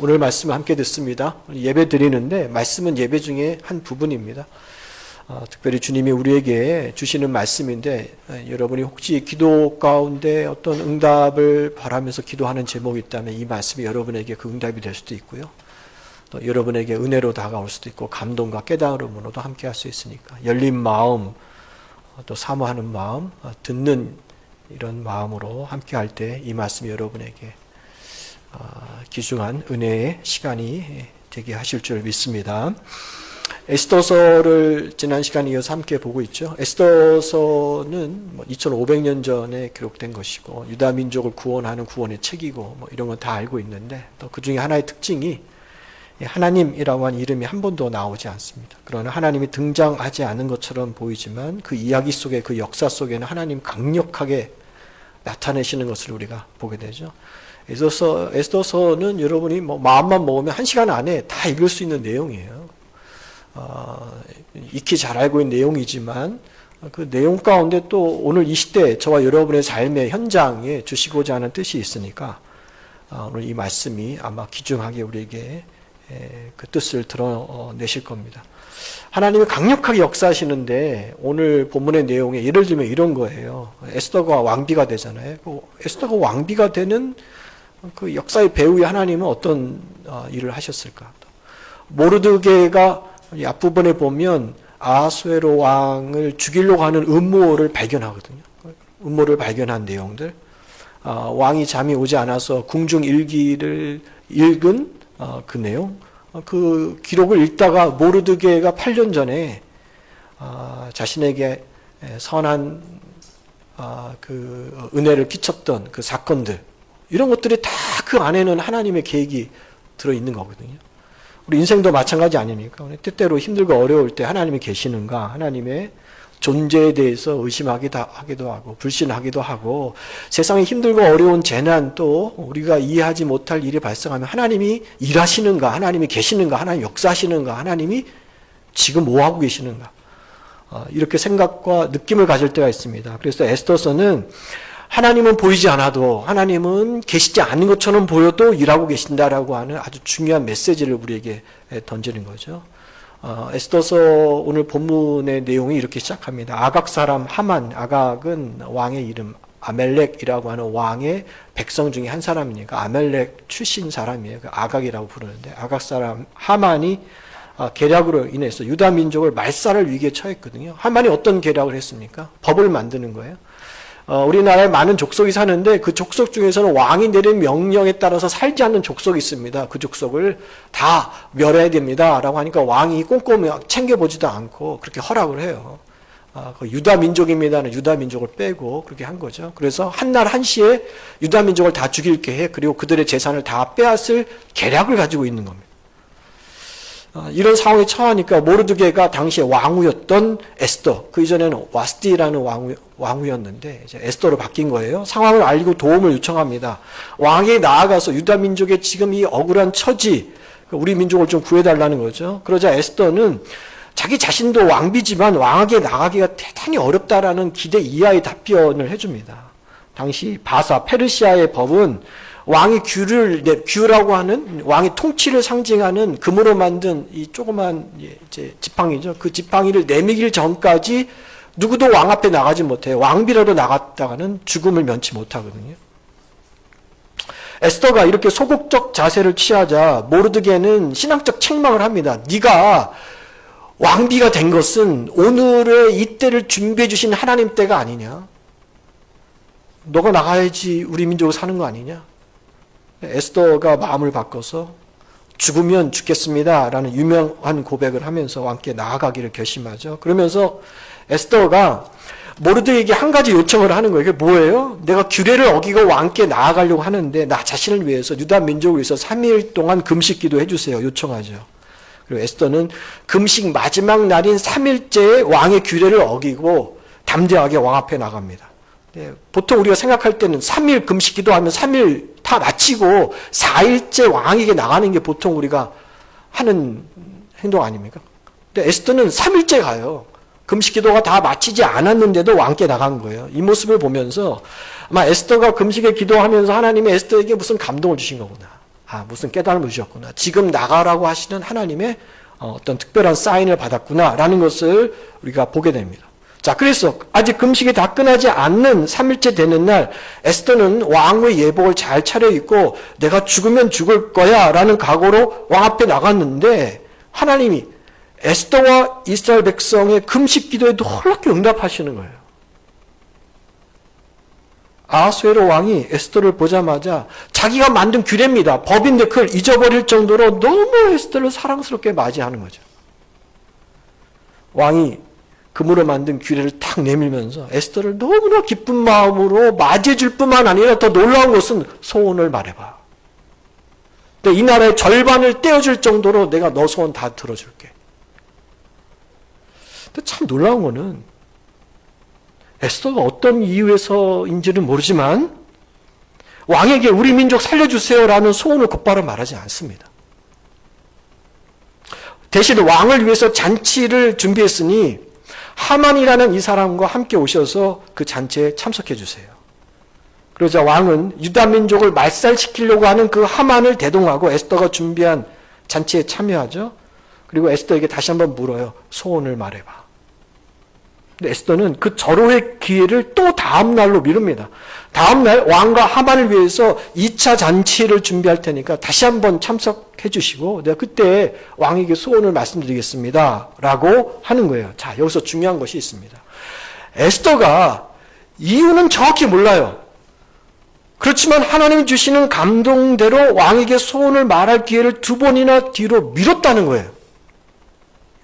오늘 말씀 함께 듣습니다. 예배 드리는데 말씀은 예배 중에 한 부분입니다. 특별히 주님이 우리에게 주시는 말씀인데 여러분이 혹시 기도 가운데 어떤 응답을 바라면서 기도하는 제목이 있다면 이 말씀이 여러분에게 그 응답이 될 수도 있고요. 또 여러분에게 은혜로 다가올 수도 있고 감동과 깨달음으로도 함께 할 수 있으니까 열린 마음, 또 사모하는 마음, 듣는 이런 마음으로 함께 할 때 이 말씀이 여러분에게 귀중한 은혜의 시간이 되게 하실 줄 믿습니다. 에스더서를 지난 시간에 이어서 함께 보고 있죠. 에스더서는 2500년 전에 기록된 것이고 유다 민족을 구원하는 구원의 책이고 이런 건 다 알고 있는데 또 그 중에 하나의 특징이 하나님이라고 하는 이름이 한 번도 나오지 않습니다. 그러나 하나님이 등장하지 않은 것처럼 보이지만 그 이야기 속에 그 역사 속에는 하나님 강력하게 나타내시는 것을 우리가 보게 되죠. 에스더서는 여러분이 마음만 먹으면 1시간 안에 다 읽을 수 있는 내용이에요. 익히 잘 알고 있는 내용이지만 그 내용 가운데 또 오늘 이 시대 저와 여러분의 삶의 현장에 주시고자 하는 뜻이 있으니까 오늘 이 말씀이 아마 귀중하게 우리에게 그 뜻을 드러내실 겁니다. 하나님이 강력하게 역사하시는데 오늘 본문의 내용에 예를 들면 이런 거예요. 에스더가 왕비가 되잖아요. 에스더가 왕비가 되는 그 역사의 배후에 하나님은 어떤 일을 하셨을까? 모르드게가 앞부분에 보면 아하수에로 왕을 죽이려고 하는 음모를 발견하거든요. 음모를 발견한 내용들. 왕이 잠이 오지 않아서 궁중 일기를 읽은 그 내용. 그 기록을 읽다가 모르드게가 8년 전에 자신에게 선한 그 은혜를 끼쳤던 그 사건들, 이런 것들이 다 그 안에는 하나님의 계획이 들어있는 거거든요. 우리 인생도 마찬가지 아닙니까? 때때로 힘들고 어려울 때 하나님이 계시는가, 하나님의 존재에 대해서 의심하기도 하고 불신하기도 하고, 세상에 힘들고 어려운 재난, 또 우리가 이해하지 못할 일이 발생하면 하나님이 일하시는가, 하나님이 계시는가, 하나님 역사하시는가, 하나님이 지금 뭐 하고 계시는가, 이렇게 생각과 느낌을 가질 때가 있습니다. 그래서 에스더서는 하나님은 보이지 않아도, 하나님은 계시지 않는 것처럼 보여도 일하고 계신다라고 하는 아주 중요한 메시지를 우리에게 던지는 거죠. 에스더서 오늘 본문의 내용이 이렇게 시작합니다. 아각 사람 하만, 아각은 왕의 이름, 아멜렉이라고 하는 왕의 백성 중에 한 사람이니까 아멜렉 출신 사람이에요. 아각이라고 부르는데, 아각 사람 하만이 계략으로 인해서 유다 민족을 말살을 위기에 처했거든요. 하만이 어떤 계략을 했습니까? 법을 만드는 거예요. 우리나라에 많은 족속이 사는데 그 족속 중에서는 왕이 내린 명령에 따라서 살지 않는 족속이 있습니다. 그 족속을 다 멸해야 됩니다 라고 하니까 왕이 꼼꼼히 챙겨보지도 않고 그렇게 허락을 해요. 그 유다 민족입니다는 유다 민족을 빼고 그렇게 한 거죠. 그래서 한날 한시에 유다 민족을 다 죽일 계획, 그리고 그들의 재산을 다 빼앗을 계략을 가지고 있는 겁니다. 이런 상황에 처하니까 모르드게가 당시에 왕후였던 에스더, 그 이전에는 와스디라는 왕후였는데 이제 에스더로 바뀐 거예요. 상황을 알고 도움을 요청합니다. 왕에게 나아가서 유다 민족의 지금 이 억울한 처지, 우리 민족을 좀 구해달라는 거죠. 그러자 에스더는 자기 자신도 왕비지만 왕에게 나가기가 대단히 어렵다라는 기대 이하의 답변을 해줍니다. 당시 바사, 페르시아의 법은 왕이 규라고 하는 왕의 통치를 상징하는 금으로 만든 이 조그만 이제 지팡이죠. 그 지팡이를 내미길 전까지 누구도 왕 앞에 나가지 못해요. 왕비라도 나갔다가는 죽음을 면치 못하거든요. 에스더가 이렇게 소극적 자세를 취하자 모르드게는 신앙적 책망을 합니다. 네가 왕비가 된 것은 오늘의 이때를 준비해 주신 하나님 때가 아니냐. 너가 나가야지 우리 민족을 사는 거 아니냐. 에스더가 마음을 바꿔서 죽으면 죽겠습니다 라는 유명한 고백을 하면서 왕께 나아가기를 결심하죠. 그러면서 에스더가 모르드게에게 한 가지 요청을 하는 거예요. 그게 뭐예요? 내가 규례를 어기고 왕께 나아가려고 하는데 나 자신을 위해서, 유다 민족을 위해서 3일 동안 금식 기도해 주세요. 요청하죠. 그리고 에스더는 금식 마지막 날인 3일째에 왕의 규례를 어기고 담대하게 왕 앞에 나갑니다. 보통 우리가 생각할 때는 3일 금식 기도하면 3일 다 마치고 4일째 왕에게 나가는 게 보통 우리가 하는 행동 아닙니까? 근데 에스더는 3일째 가요. 금식 기도가 다 마치지 않았는데도 왕께 나간 거예요. 이 모습을 보면서 아마 에스더가 금식에 기도하면서 하나님이 에스더에게 무슨 감동을 주신 거구나. 무슨 깨달음을 주셨구나. 지금 나가라고 하시는 하나님의 어떤 특별한 사인을 받았구나라는 것을 우리가 보게 됩니다. 자, 그래서 아직 금식이 다 끝나지 않는 3일째 되는 날 에스더는 왕의 예복을 잘 차려입고 내가 죽으면 죽을 거야 라는 각오로 왕 앞에 나갔는데 하나님이 에스더와 이스라엘 백성의 금식 기도에 놀랍게 응답하시는 거예요. 아하수에로 왕이 에스더를 보자마자 자기가 만든 규례입니다. 법인데 그걸 잊어버릴 정도로 너무 에스더를 사랑스럽게 맞이하는 거죠. 왕이 금으로 만든 규례를 탁 내밀면서 에스더를 너무나 기쁜 마음으로 맞이해 줄 뿐만 아니라 더 놀라운 것은 소원을 말해봐. 이 나라의 절반을 떼어줄 정도로 내가 너 소원 다 들어줄게. 근데 참 놀라운 거는 에스더가 어떤 이유에서인지는 모르지만 왕에게 우리 민족 살려주세요라는 소원을 곧바로 말하지 않습니다. 대신 왕을 위해서 잔치를 준비했으니 하만이라는 이 사람과 함께 오셔서 그 잔치에 참석해 주세요. 그러자 왕은 유다 민족을 말살시키려고 하는 그 하만을 대동하고 에스더가 준비한 잔치에 참여하죠. 그리고 에스더에게 다시 한번 물어요. 소원을 말해봐. 근데 에스더는 그 절호의 기회를 또 다음 날로 미룹니다. 다음 날 왕과 하만을 위해서 2차 잔치를 준비할 테니까 다시 한번 참석해 주시고 내가 그때 왕에게 소원을 말씀드리겠습니다. 라고 하는 거예요. 자, 여기서 중요한 것이 있습니다. 에스더가 이유는 정확히 몰라요. 그렇지만 하나님이 주시는 감동대로 왕에게 소원을 말할 기회를 2번이나 뒤로 미뤘다는 거예요.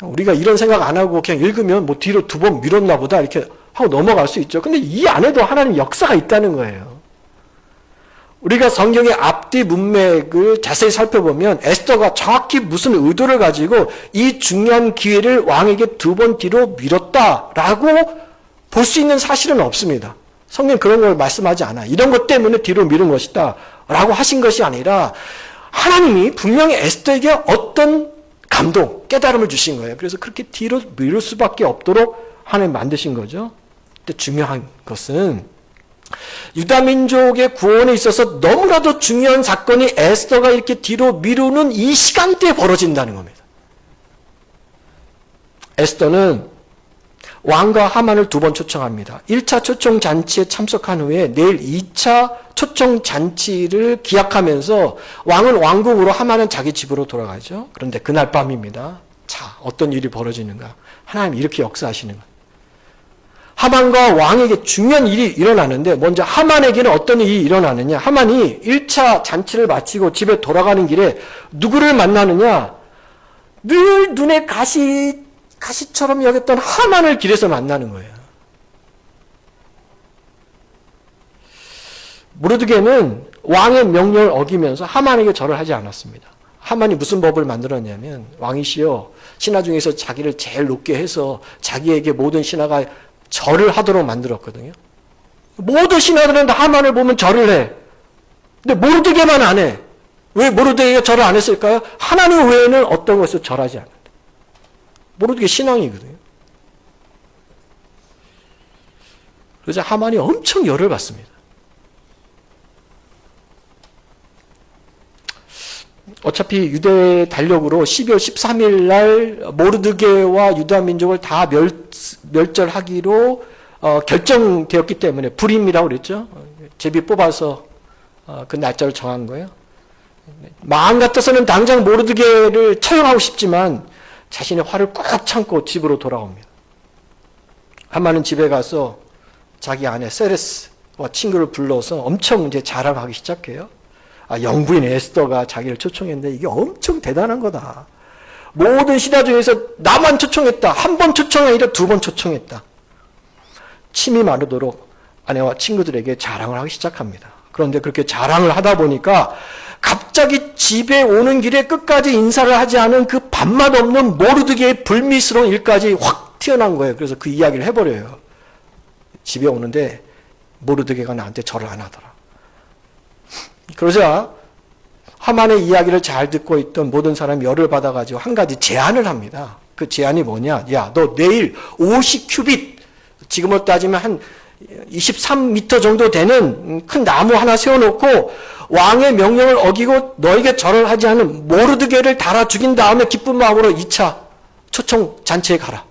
우리가 이런 생각 안 하고 그냥 읽으면 뭐 뒤로 2번 미뤘나 보다 이렇게 하고 넘어갈 수 있죠. 근데 이 안에도 하나님 역사가 있다는 거예요. 우리가 성경의 앞뒤 문맥을 자세히 살펴보면 에스더가 정확히 무슨 의도를 가지고 이 중요한 기회를 왕에게 2번 뒤로 미뤘다라고 볼 수 있는 사실은 없습니다. 성경 그런 걸 말씀하지 않아. 이런 것 때문에 뒤로 미룬 것이다 라고 하신 것이 아니라 하나님이 분명히 에스더에게 어떤 감동, 깨달음을 주신 거예요. 그래서 그렇게 뒤로 미룰 수밖에 없도록 하나님 만드신 거죠. 근데 중요한 것은 유다 민족의 구원에 있어서 너무나도 중요한 사건이 에스더가 이렇게 뒤로 미루는 이 시간대에 벌어진다는 겁니다. 에스더는 왕과 하만을 2번 초청합니다. 1차 초청 잔치에 참석한 후에 내일 2차 초청 잔치를 기약하면서 왕은 왕궁으로 하만은 자기 집으로 돌아가죠. 그런데 그날 밤입니다. 자, 어떤 일이 벌어지는가? 하나님 이렇게 역사하시는 거예요. 하만과 왕에게 중요한 일이 일어나는데 먼저 하만에게는 어떤 일이 일어나느냐? 하만이 1차 잔치를 마치고 집에 돌아가는 길에 누구를 만나느냐? 늘 눈에 가시처럼 여겼던 하만을 길에서 만나는 거예요. 모르드게는 왕의 명령을 어기면서 하만에게 절을 하지 않았습니다. 하만이 무슨 법을 만들었냐면 왕이시여 신하 중에서 자기를 제일 높게 해서 자기에게 모든 신하가 절을 하도록 만들었거든요. 모든 신하들은 다 하만을 보면 절을 해. 근데 모르드게만 안 해. 왜 모르드게가 절을 안 했을까요? 하나님 외에는 어떤 것을 절하지 않는다. 모르드게 신앙이거든요. 그래서 하만이 엄청 열을 받습니다. 어차피 유대 달력으로 12월 13일 날 모르드게와 유다 민족을 다 멸절하기로 결정되었기 때문에 불임이라고 그랬죠. 제비 뽑아서 그 날짜를 정한 거예요. 마음 같아서는 당장 모르드게를 처형하고 싶지만 자신의 화를 꾹 참고 집으로 돌아옵니다. 하만은 집에 가서 자기 아내 세레스와 친구를 불러서 엄청 이제 자랑하기 시작해요. 영부인 에스더가 자기를 초청했는데 이게 엄청 대단한 거다. 모든 신하 중에서 나만 초청했다. 1번 초청이 아니라 2번 초청했다. 침이 마르도록 아내와 친구들에게 자랑을 하기 시작합니다. 그런데 그렇게 자랑을 하다 보니까 갑자기 집에 오는 길에 끝까지 인사를 하지 않은 그 밥맛 없는 모르드게의 불미스러운 일까지 확 튀어나온 거예요. 그래서 그 이야기를 해버려요. 집에 오는데 모르드게가 나한테 절을 안 하더라. 그러자 하만의 이야기를 잘 듣고 있던 모든 사람이 열을 받아가지고 한 가지 제안을 합니다. 그 제안이 뭐냐? 야, 너 내일 50큐빗, 지금으로 따지면 한 23m 정도 되는 큰 나무 하나 세워놓고 왕의 명령을 어기고 너에게 절을 하지 않은 모르드게를 달아 죽인 다음에 기쁜 마음으로 2차 초청 잔치에 가라.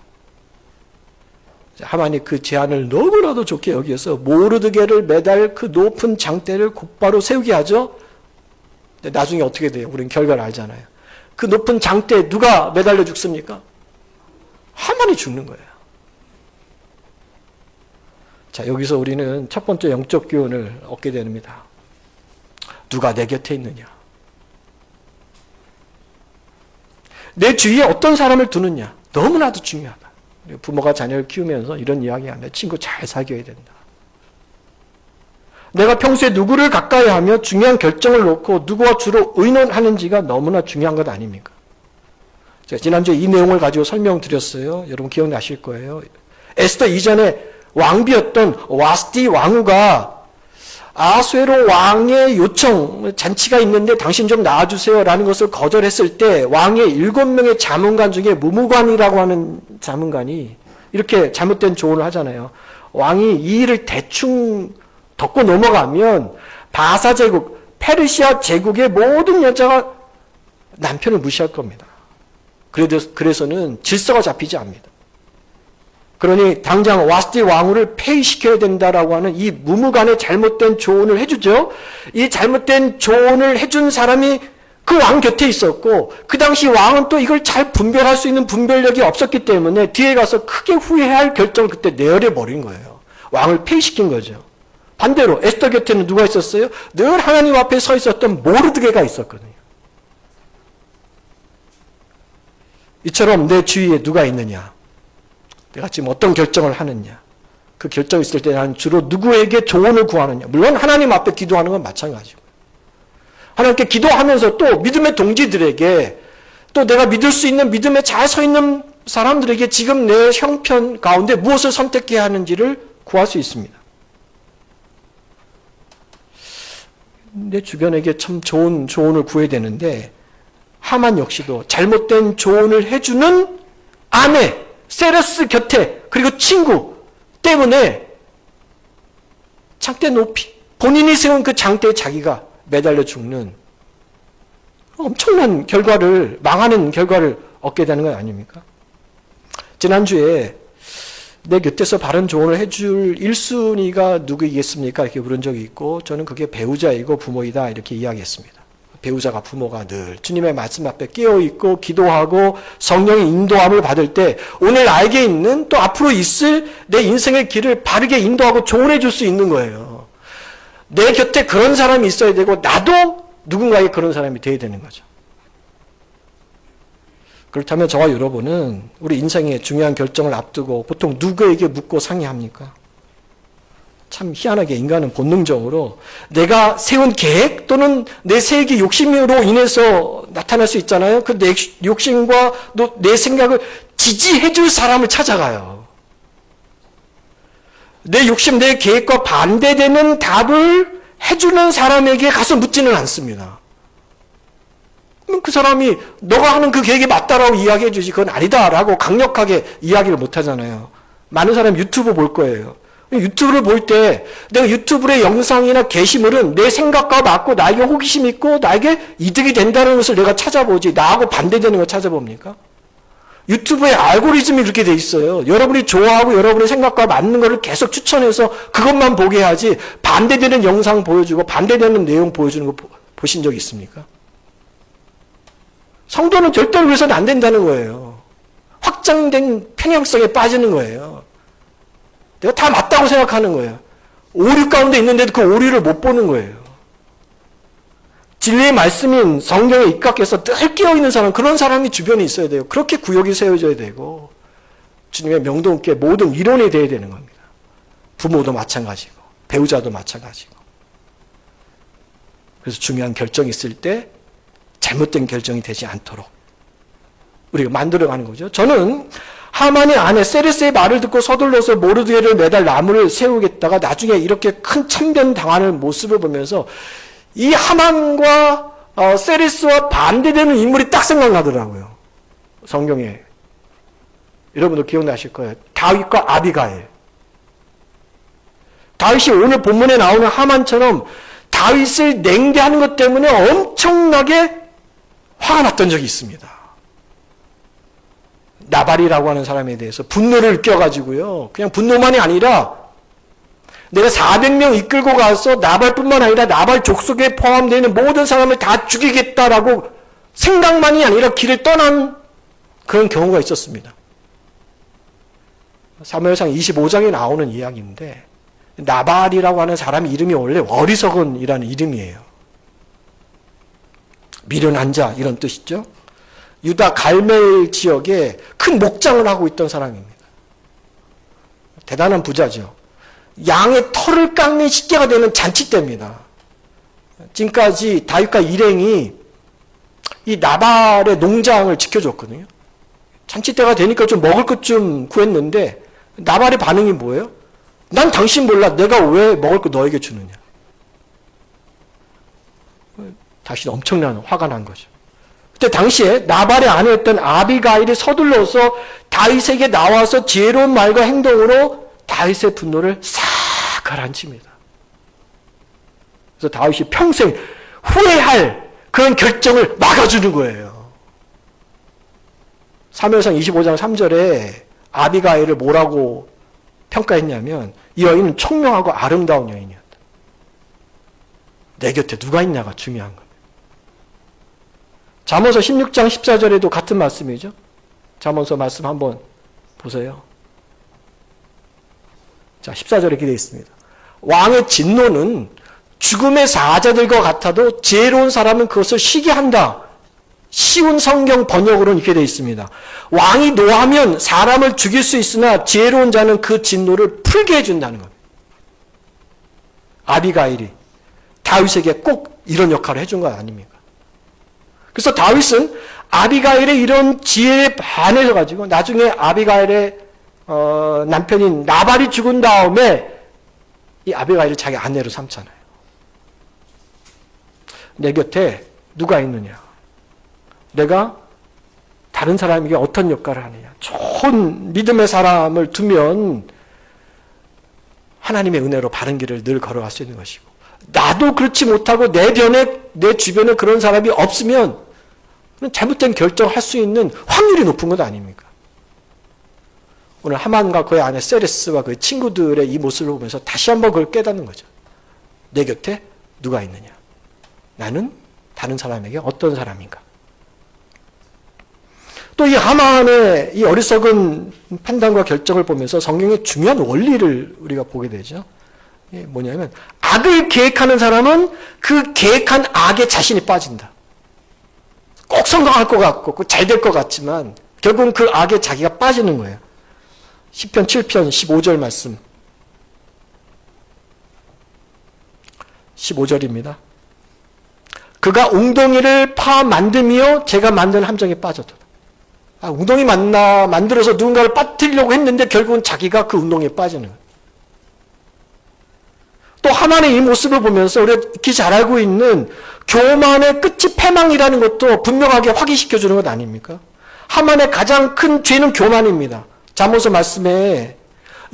하만이 그 제안을 너무나도 좋게 여기서 모르드게를 매달 그 높은 장대를 곧바로 세우게 하죠. 근데 나중에 어떻게 돼요? 우리는 결과를 알잖아요. 그 높은 장대에 누가 매달려 죽습니까? 하만이 죽는 거예요. 자, 여기서 우리는 첫 번째 영적 교훈을 얻게 됩니다. 누가 내 곁에 있느냐? 내 주위에 어떤 사람을 두느냐? 너무나도 중요하다. 부모가 자녀를 키우면서 이런 이야기 하는데 친구 잘 사귀어야 된다. 내가 평소에 누구를 가까이 하며 중요한 결정을 놓고 누구와 주로 의논하는지가 너무나 중요한 것 아닙니까? 제가 지난주에 이 내용을 가지고 설명드렸어요. 여러분 기억나실 거예요. 에스더 이전에 왕비였던 와스디 왕후가 아수에로 왕의 요청, 잔치가 있는데 당신 좀 나와주세요 라는 것을 거절했을 때 왕의 7명의 자문관 중에 무무관이라고 하는 자문관이 이렇게 잘못된 조언을 하잖아요. 왕이 이 일을 대충 덮고 넘어가면 바사 제국, 페르시아 제국의 모든 여자가 남편을 무시할 겁니다. 그래서는 질서가 잡히지 않습니다. 그러니 당장 와스디 왕후를 폐위시켜야 된다라고 하는 이 무무간의 잘못된 조언을 해주죠. 이 잘못된 조언을 해준 사람이 그 왕 곁에 있었고 그 당시 왕은 또 이걸 잘 분별할 수 있는 분별력이 없었기 때문에 뒤에 가서 크게 후회할 결정을 그때 내려버린 거예요. 왕을 폐위시킨 거죠. 반대로 에스더 곁에는 누가 있었어요? 늘 하나님 앞에 서 있었던 모르드게가 있었거든요. 이처럼 내 주위에 누가 있느냐? 내가 지금 어떤 결정을 하느냐? 그 결정이 있을 때 나는 주로 누구에게 조언을 구하느냐? 물론 하나님 앞에 기도하는 건 마찬가지고 하나님께 기도하면서 또 믿음의 동지들에게 또 내가 믿을 수 있는 믿음에 잘 서 있는 사람들에게 지금 내 형편 가운데 무엇을 선택해야 하는지를 구할 수 있습니다. 내 주변에게 참 좋은 조언을 구해야 되는데 하만 역시도 잘못된 조언을 해주는 아내 세레스 곁에 그리고 친구 때문에 장대 높이 본인이 세운 그 장대에 자기가 매달려 죽는 엄청난 결과를 망하는 결과를 얻게 되는 건 아닙니까? 지난주에 내 곁에서 바른 조언을 해줄 1순위가 누구이겠습니까? 이렇게 물은 적이 있고 저는 그게 배우자이고 부모이다 이렇게 이야기했습니다. 배우자가 부모가 늘 주님의 말씀 앞에 깨어있고 기도하고 성령의 인도함을 받을 때 오늘 알게 있는 또 앞으로 있을 내 인생의 길을 바르게 인도하고 조언해 줄 수 있는 거예요. 내 곁에 그런 사람이 있어야 되고 나도 누군가에게 그런 사람이 돼야 되는 거죠. 그렇다면 저와 여러분은 우리 인생의 중요한 결정을 앞두고 보통 누구에게 묻고 상의합니까? 참 희한하게 인간은 본능적으로 내가 세운 계획 또는 내 세계 욕심으로 인해서 나타날 수 있잖아요. 그 내 욕심과 내 생각을 지지해 줄 사람을 찾아가요. 내 욕심, 내 계획과 반대되는 답을 해주는 사람에게 가서 묻지는 않습니다. 그럼 그 사람이 너가 하는 그 계획이 맞다라고 이야기해 주지 그건 아니다라고 강력하게 이야기를 못 하잖아요. 많은 사람이 유튜브 볼 거예요. 유튜브를 볼 때 내가 유튜브의 영상이나 게시물은 내 생각과 맞고 나에게 호기심 있고 나에게 이득이 된다는 것을 내가 찾아보지 나하고 반대되는 걸 찾아봅니까? 유튜브의 알고리즘이 그렇게 돼 있어요. 여러분이 좋아하고 여러분의 생각과 맞는 것을 계속 추천해서 그것만 보게 하지 반대되는 영상 보여주고 반대되는 내용 보여주는 거 보신 적 있습니까? 성도는 절대로 그래서는 안 된다는 거예요. 확장된 편향성에 빠지는 거예요. 내가 다 맞다고 생각하는 거예요. 오류 가운데 있는데도 그 오류를 못 보는 거예요. 진리의 말씀인 성경에 입각해서 늘 깨어있는 사람, 그런 사람이 주변에 있어야 돼요. 그렇게 구역이 세워져야 되고 주님의 명도 있게 모든 이론이 돼야 되는 겁니다. 부모도 마찬가지고 배우자도 마찬가지고. 그래서 중요한 결정이 있을 때 잘못된 결정이 되지 않도록 우리가 만들어가는 거죠. 저는 하만의 아내 세레스의 말을 듣고 서둘러서 모르드게를 매달 나무를 세우겠다가 나중에 이렇게 큰 참변 당하는 모습을 보면서 이 하만과 세레스와 반대되는 인물이 딱 생각나더라고요. 성경에. 여러분도 기억나실 거예요. 다윗과 아비가일. 다윗이 오늘 본문에 나오는 하만처럼 다윗을 냉대하는 것 때문에 엄청나게 화가 났던 적이 있습니다. 나발이라고 하는 사람에 대해서 분노를 느껴가지고요. 그냥 분노만이 아니라 내가 400명 이끌고 가서 나발뿐만 아니라 나발 족속에 포함되어 있는 모든 사람을 다 죽이겠다라고 생각만이 아니라 길을 떠난 그런 경우가 있었습니다. 사무엘상 25장에 나오는 이야기인데 나발이라고 하는 사람 이름이 원래 어리석은이라는 이름이에요. 미련한 자 이런 뜻이죠. 유다 갈멜 지역에 큰 목장을 하고 있던 사람입니다. 대단한 부자죠. 양의 털을 깎는 식재가 되는 잔치 때입니다. 지금까지 다윗과 일행이 이 나발의 농장을 지켜줬거든요. 잔치 때가 되니까 좀 먹을 것 좀 구했는데 나발의 반응이 뭐예요? 난 당신 몰라. 내가 왜 먹을 거 너에게 주느냐. 당신 엄청난 화가 난 거죠. 그때 당시에 나발의 아내였던 아비가일이 서둘러서 다윗에게 나와서 지혜로운 말과 행동으로 다윗의 분노를 싹 가라앉힙니다. 그래서 다윗이 평생 후회할 그런 결정을 막아주는 거예요. 사무엘상 25장 3절에 아비가일을 뭐라고 평가했냐면 이 여인은 총명하고 아름다운 여인이었다. 내 곁에 누가 있냐가 중요한 겁니다. 잠언서 16장 14절에도 같은 말씀이죠. 잠언서 말씀 한번 보세요. 자, 14절에 이렇게 되어 있습니다. 왕의 진노는 죽음의 사자들과 같아도 지혜로운 사람은 그것을 쉬게 한다. 쉬운 성경 번역으로는 이렇게 되어 있습니다. 왕이 노하면 사람을 죽일 수 있으나 지혜로운 자는 그 진노를 풀게 해준다는 겁니다. 아비가일이 다윗에게 꼭 이런 역할을 해준 거 아닙니까? 그래서 다윗은 아비가일의 이런 지혜에 반해서 가지고 나중에 아비가일의 남편인 나발이 죽은 다음에 이 아비가일을 자기 아내로 삼잖아요. 내 곁에 누가 있느냐? 내가 다른 사람에게 어떤 역할을 하느냐? 좋은 믿음의 사람을 두면 하나님의 은혜로 바른 길을 늘 걸어갈 수 있는 것이고, 나도 그렇지 못하고 내 주변에 그런 사람이 없으면 잘못된 결정을 할 수 있는 확률이 높은 것 아닙니까? 오늘 하만과 그의 아내 세레스와 그의 친구들의 이 모습을 보면서 다시 한번 그걸 깨닫는 거죠. 내 곁에 누가 있느냐? 나는 다른 사람에게 어떤 사람인가? 또 이 하만의 이 어리석은 판단과 결정을 보면서 성경의 중요한 원리를 우리가 보게 되죠. 뭐냐면 악을 계획하는 사람은 그 계획한 악에 자신이 빠진다. 꼭 성공할 것 같고 잘 될 것 같지만 결국은 그 악에 자기가 빠지는 거예요. 시편 7편 15절 말씀 15절입니다. 그가 웅덩이를 파 만들며 제가 만든 함정에 빠졌다. 웅덩이 만들어서 누군가를 빠뜨리려고 했는데 결국은 자기가 그 웅덩이에 빠지는 거예요. 또 하만의 이 모습을 보면서 우리가 익히 잘 알고 있는 교만의 끝이 패망이라는 것도 분명하게 확인시켜주는 것 아닙니까? 하만의 가장 큰 죄는 교만입니다. 잠언서 말씀에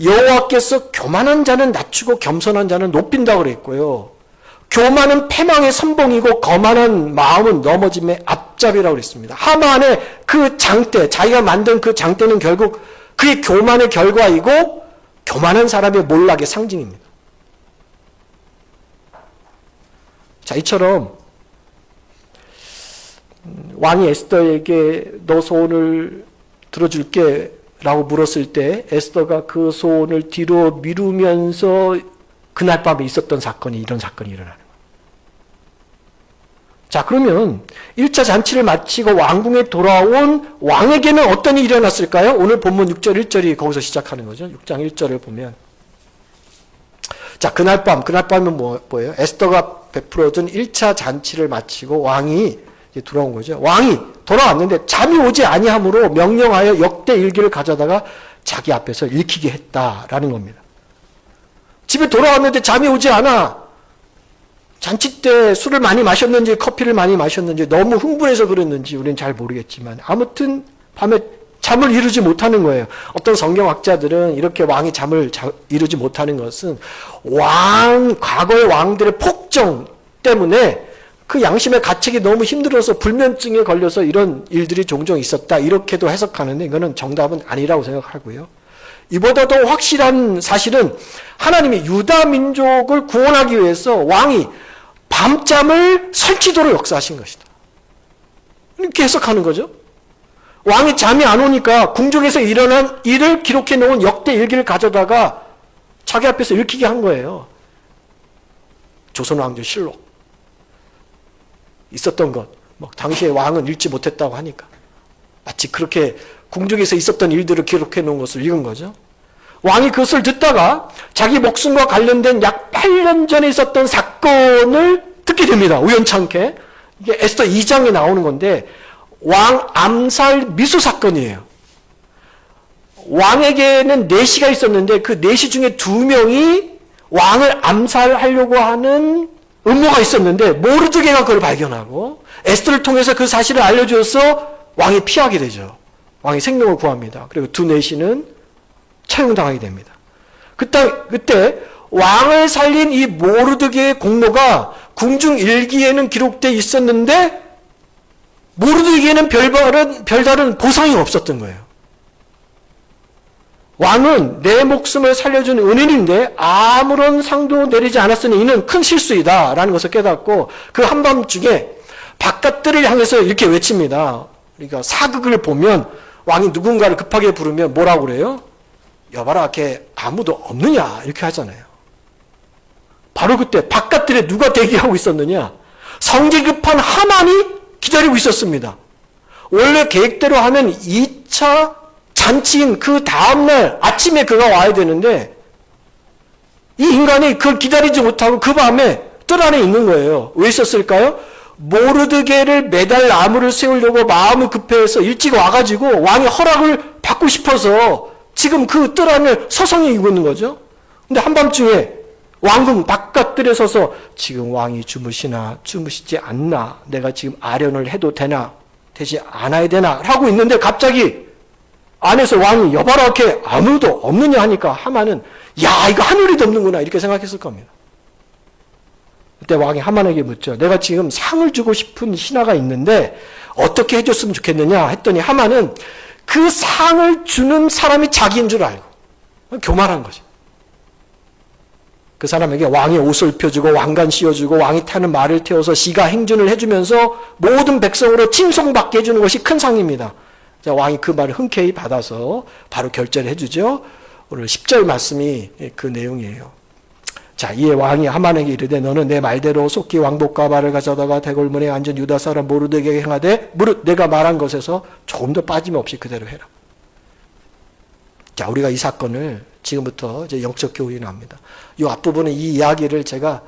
여호와께서 교만한 자는 낮추고 겸손한 자는 높인다고 그랬고요. 교만은 패망의 선봉이고 거만한 마음은 넘어짐의 앞잡이라고 그랬습니다. 하만의 그 장대, 자기가 만든 그 장대는 결국 그의 교만의 결과이고 교만한 사람의 몰락의 상징입니다. 자, 이처럼 왕이 에스더에게 너 소원을 들어줄게 라고 물었을 때 에스더가 그 소원을 뒤로 미루면서 그날 밤에 있었던 사건이 이런 사건이 일어나는 거예요. 자, 그러면 1차 잔치를 마치고 왕궁에 돌아온 왕에게는 어떤 일이 일어났을까요? 오늘 본문 6절 1절이 거기서 시작하는 거죠. 6장 1절을 보면 자, 그날 밤은 뭐예요? 에스더가 베풀어준 1차 잔치를 마치고 왕이 이제 돌아온 거죠. 왕이 돌아왔는데 잠이 오지 아니하므로 명령하여 역대 일기를 가져다가 자기 앞에서 읽히게 했다라는 겁니다. 집에 돌아왔는데 잠이 오지 않아. 잔치 때 술을 많이 마셨는지 커피를 많이 마셨는지 너무 흥분해서 그랬는지 우리는 잘 모르겠지만 아무튼 밤에 잠을 이루지 못하는 거예요. 어떤 성경학자들은 이렇게 왕이 잠을 이루지 못하는 것은 과거의 왕들의 폭정 때문에 그 양심의 가책이 너무 힘들어서 불면증에 걸려서 이런 일들이 종종 있었다. 이렇게도 해석하는데 이거는 정답은 아니라고 생각하고요. 이보다 더 확실한 사실은 하나님이 유다 민족을 구원하기 위해서 왕이 밤잠을 설치도록 역사하신 것이다. 이렇게 해석하는 거죠. 왕이 잠이 안 오니까 궁중에서 일어난 일을 기록해 놓은 역대 일기를 가져다가 자기 앞에서 읽히게 한 거예요. 조선왕조 실록. 있었던 것. 당시에 왕은 읽지 못했다고 하니까. 마치 그렇게 궁중에서 있었던 일들을 기록해 놓은 것을 읽은 거죠. 왕이 그것을 듣다가 자기 목숨과 관련된 약 8년 전에 있었던 사건을 듣게 됩니다. 우연찮게. 이게 에스더 2장에 나오는 건데 왕 암살 미수 사건이에요. 왕에게는 4시가 있었는데 그 4시 중에 2명이 왕을 암살하려고 하는 음모가 있었는데 모르드게가 그걸 발견하고 에스더를 통해서 그 사실을 알려줘서 왕이 피하게 되죠. 왕이 생명을 구합니다. 그리고 4시는 처형당하게 됩니다. 그때 왕을 살린 이 모르드게의 공로가 궁중 일기에는 기록되어 있었는데 모르드게에는 별다른 보상이 없었던 거예요. 왕은 내 목숨을 살려준 은인인데 아무런 상도 내리지 않았으니 이는 큰 실수이다 라는 것을 깨닫고 그 한밤중에 바깥들을 향해서 이렇게 외칩니다. 그러니까 사극을 보면 왕이 누군가를 급하게 부르면 뭐라고 그래요? 여봐라, 걔 아무도 없느냐 이렇게 하잖아요. 바로 그때 바깥들에 누가 대기하고 있었느냐? 성기 급한 하만이 기다리고 있었습니다. 원래 계획대로 하면 2차 잔치인 그 다음날 아침에 그가 와야 되는데 이 인간이 그걸 기다리지 못하고 그 밤에 뜰 안에 있는 거예요. 왜 있었을까요? 모르드게를 매달 나무를 세우려고 마음을 급해서 일찍 와가지고 왕의 허락을 받고 싶어서 지금 그 뜰 안을 서성이 이고 있는 거죠. 근데 한밤중에 왕궁 바깥들에 서서 지금 왕이 주무시나 주무시지 않나, 내가 지금 아련을 해도 되나 되지 않아야 되나 하고 있는데 갑자기 안에서 왕이 여봐라 이렇게 아무도 없느냐 하니까 하만은 야 이거 하늘이 없는구나 이렇게 생각했을 겁니다. 그때 왕이 하만에게 묻죠. 내가 지금 상을 주고 싶은 신하가 있는데 어떻게 해줬으면 좋겠느냐 했더니 하만은 그 상을 주는 사람이 자기인 줄 알고 교만한 거죠. 그 사람에게 왕의 옷을 입혀주고 왕관 씌워주고 왕이 타는 말을 태워서 시가 행준을 해주면서 모든 백성으로 칭송받게 해주는 것이 큰 상입니다. 자, 왕이 그 말을 흔쾌히 받아서 바로 결제를 해주죠. 오늘 10절 말씀이 그 내용이에요. 자, 이에 왕이 하만에게 이르되 너는 내 말대로 속히 왕복 가발을 가져다가 대궐문에 앉은 유다 사람 모르드게에게 행하되 무릇 내가 말한 것에서 조금도 빠짐없이 그대로 해라. 자, 우리가 이 사건을 지금부터 이제 영적 교훈이 나옵니다. 이 앞부분은 이 이야기를 제가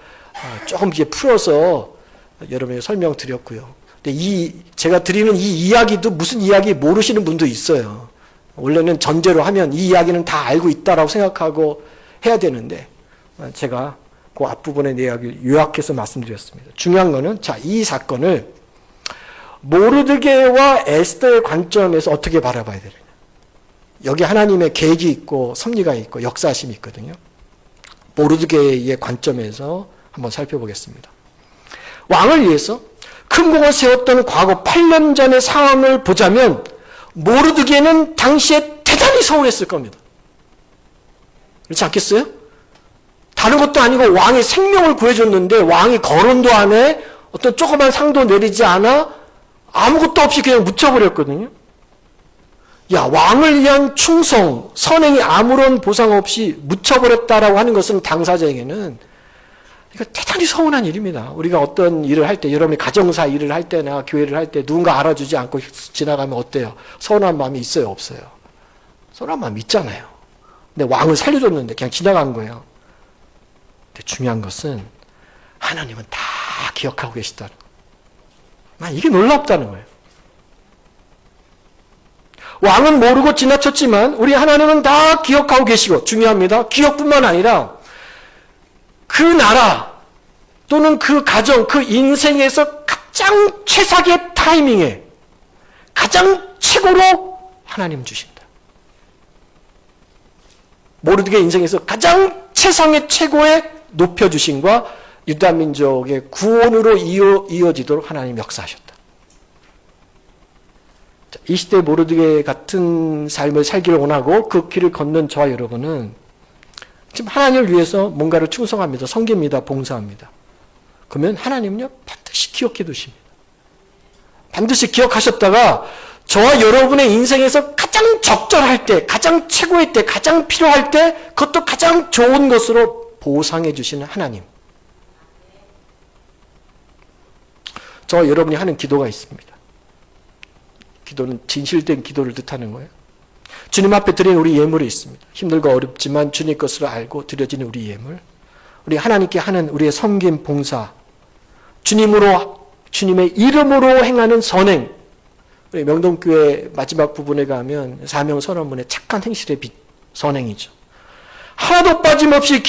조금 이제 풀어서 여러분에게 설명드렸고요. 근데 제가 드리는 이 이야기도 무슨 이야기 모르시는 분도 있어요. 원래는 전제로 하면 이 이야기는 다 알고 있다라고 생각하고 해야 되는데 제가 그 앞부분의 이야기를 요약해서 말씀드렸습니다. 중요한 거는 자, 이 사건을 모르드게와 에스더의 관점에서 어떻게 바라봐야 되느냐. 여기 하나님의 계획이 있고 섭리가 있고 역사심이 있거든요. 모르드게의 관점에서 한번 살펴보겠습니다. 왕을 위해서 큰 공을 세웠던 과거 8년 전의 상황을 보자면 모르드게는 당시에 대단히 서운했을 겁니다. 그렇지 않겠어요? 다른 것도 아니고 왕의 생명을 구해줬는데 왕이 거론도 안 해 어떤 조그만 상도 내리지 않아 아무것도 없이 그냥 묻혀버렸거든요. 야, 왕을 위한 충성, 선행이 아무런 보상 없이 묻혀버렸다라고 하는 것은 당사자에게는 이거 대단히 서운한 일입니다. 우리가 어떤 일을 할 때, 여러분이 가정사 일을 할 때나 교회를 할 때 누군가 알아주지 않고 지나가면 어때요? 서운한 마음이 있어요, 없어요? 서운한 마음이 있잖아요. 근데 왕을 살려줬는데 그냥 지나간 거예요. 근데 중요한 것은 하나님은 다 기억하고 계시다는 거예요. 이게 놀랍다는 거예요. 왕은 모르고 지나쳤지만 우리 하나님은 다 기억하고 계시고 중요합니다. 기억뿐만 아니라 그 나라 또는 그 가정, 그 인생에서 가장 최상의 타이밍에 가장 최고로 하나님 주신다. 모르드게 인생에서 가장 최상의 최고의 높여주심과 유다 민족의 구원으로 이어지도록 하나님 역사하셨다. 이 시대 모르드게 같은 삶을 살기를 원하고 그 길을 걷는 저와 여러분은 지금 하나님을 위해서 뭔가를 충성합니다. 섬깁니다. 봉사합니다. 그러면 하나님은요 반드시 기억해 두십니다. 반드시 기억하셨다가 저와 여러분의 인생에서 가장 적절할 때, 가장 최고의 때, 가장 필요할 때 그것도 가장 좋은 것으로 보상해 주시는 하나님. 저와 여러분이 하는 기도가 있습니다. 기도는 진실된 기도를 뜻하는 거예요. 주님 앞에 드리는 우리 예물이 있습니다. 힘들고 어렵지만 주님 것으로 알고 드려지는 우리 예물. 우리 하나님께 하는 우리의 섬김, 봉사. 주님으로, 주님의 이름으로 행하는 선행. 우리 명동교회 마지막 부분에 가면 사명선언문의 착한 행실의 빛, 선행이죠. 하나도 빠짐없이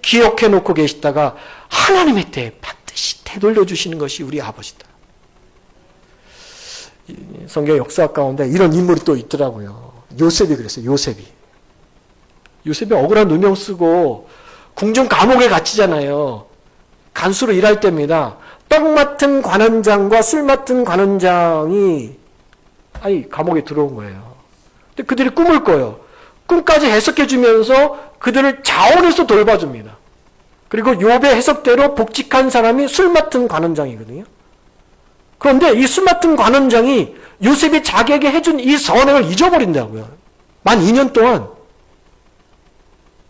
기억해 놓고 계시다가 하나님의 때에 반드시 되돌려 주시는 것이 우리 아버지다. 성경 역사 가운데 이런 인물이 또 있더라고요. 요셉이 그랬어요. 요셉이 억울한 누명 쓰고 궁중 감옥에 갇히잖아요. 간수로 일할 때입니다. 떡 맡은 관원장과 술 맡은 관원장이 감옥에 들어온 거예요. 근데 그들이 꿈을 꿔요. 꿈까지 해석해 주면서 그들을 자원해서 돌봐줍니다. 그리고 욥의 해석대로 복직한 사람이 술 맡은 관원장이거든요. 그런데 이 술 맡은 관원장이 요셉이 자기에게 해준 이 선행을 잊어버린다고요. 만 2년 동안.